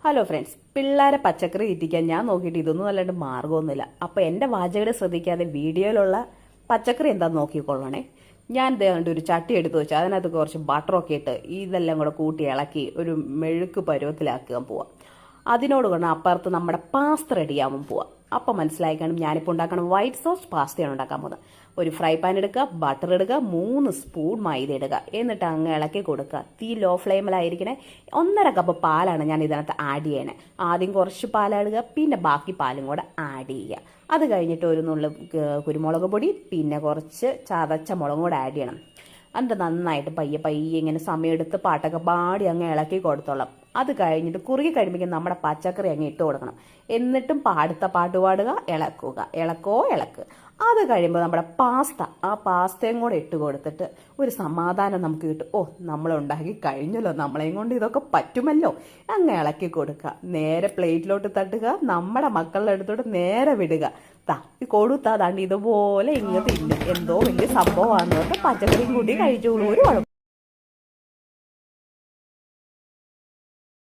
Hello friends, പിള്ളേരെ പച്ചക്കറി തീറ്റിക്കാൻ ഞാൻ നോക്കിയിട്ട് ഇതൊന്നും അല്ലാണ്ട് മാർഗമൊന്നുമില്ല. അപ്പോൾ എൻ്റെ വാചകയുടെ ശ്രദ്ധിക്കാതെ വീഡിയോയിലുള്ള പച്ചക്കറി എന്താണെന്ന് നോക്കിക്കൊള്ളണേ. ഞാൻ ഇതേണ്ട ഒരു ചട്ടി എടുത്ത് വെച്ചു, അതിനകത്ത് കുറച്ച് ബട്ടറൊക്കെ ഇട്ട് ഇതെല്ലാം കൂടെ കൂട്ടി ഇളക്കി ഒരു മെഴുക്ക് പരുവത്തിലാക്കാൻ പോവാം. അതിനോട് കൊണ്ട് അപ്പുറത്ത് നമ്മുടെ പാസ്ത റെഡിയാവാൻ പോവാം. അപ്പം മനസ്സിലായിക്കാണും ഞാനിപ്പോൾ ഉണ്ടാക്കണം വൈറ്റ് സോസ് പാസ്തയാണ് ഉണ്ടാക്കാൻ പോകുന്നത്. ഒരു ഫ്രൈ പാൻ എടുക്കുക, ബട്ടർ എടുക്കുക, 3 സ്പൂൺ മൈദ ഇടുക, എന്നിട്ട് അങ്ങ് ഇളക്കി കൊടുക്കുക. തീ ലോ ഫ്ലെയിമിലായിരിക്കണേ. 1.5 കപ്പ് പാലാണ് ഞാൻ ഇതിനകത്ത് ആഡ് ചെയ്യണേ. ആദ്യം കുറച്ച് പാലിടുക, പിന്നെ ബാക്കി പാലും കൂടെ ആഡ് ചെയ്യുക. അത് കഴിഞ്ഞിട്ട് ഒരു നുള്ളു കുരുമുളക് പൊടി, പിന്നെ കുറച്ച് ചതച്ച മുളകും കൂടെ ആഡ് ചെയ്യണം. എന്നിട്ട് നന്നായിട്ട് പയ്യെ പയ്യെ ഇങ്ങനെ സമയമെടുത്ത് പാട്ടൊക്കെ പാടി അങ്ങ് ഇളക്കി കൊടുത്തോളാം. അത് കഴിഞ്ഞിട്ട് കുറുകി കഴിയുമ്പോൾ നമ്മുടെ പച്ചക്കറി അങ്ങ് ഇട്ട് കൊടുക്കണം. എന്നിട്ടും അടുത്ത പാട്ട് പാടുക, ഇളക്കുക, ഇളക്ക്. അത് കഴിയുമ്പോൾ നമ്മുടെ ആ പാസ്തയും കൂടെ ഇട്ട് കൊടുത്തിട്ട് ഒരു സമാധാനം നമുക്ക് കിട്ടും. ഓ, നമ്മൾ ഉണ്ടാക്കി കഴിഞ്ഞല്ലോ, നമ്മളെയും കൊണ്ട് ഇതൊക്കെ പറ്റുമല്ലോ. അങ്ങ് ഇളക്കി കൊടുക്കുക, നേരെ പ്ലേറ്റിലോട്ട് തട്ടുക, നമ്മുടെ മക്കളുടെ അടുത്തോട്ട് നേരെ വിടുക. കൊടുത്താ താണ്ടി ഇതുപോലെ ഇങ്ങ് തിന്നും. എന്തോ വലിയ സംഭവമാണെന്ന് പറഞ്ഞാൽ പച്ചക്കറിയും കൂട്ടി കഴിച്ചോളൂ, ഒരു കുഴപ്പം.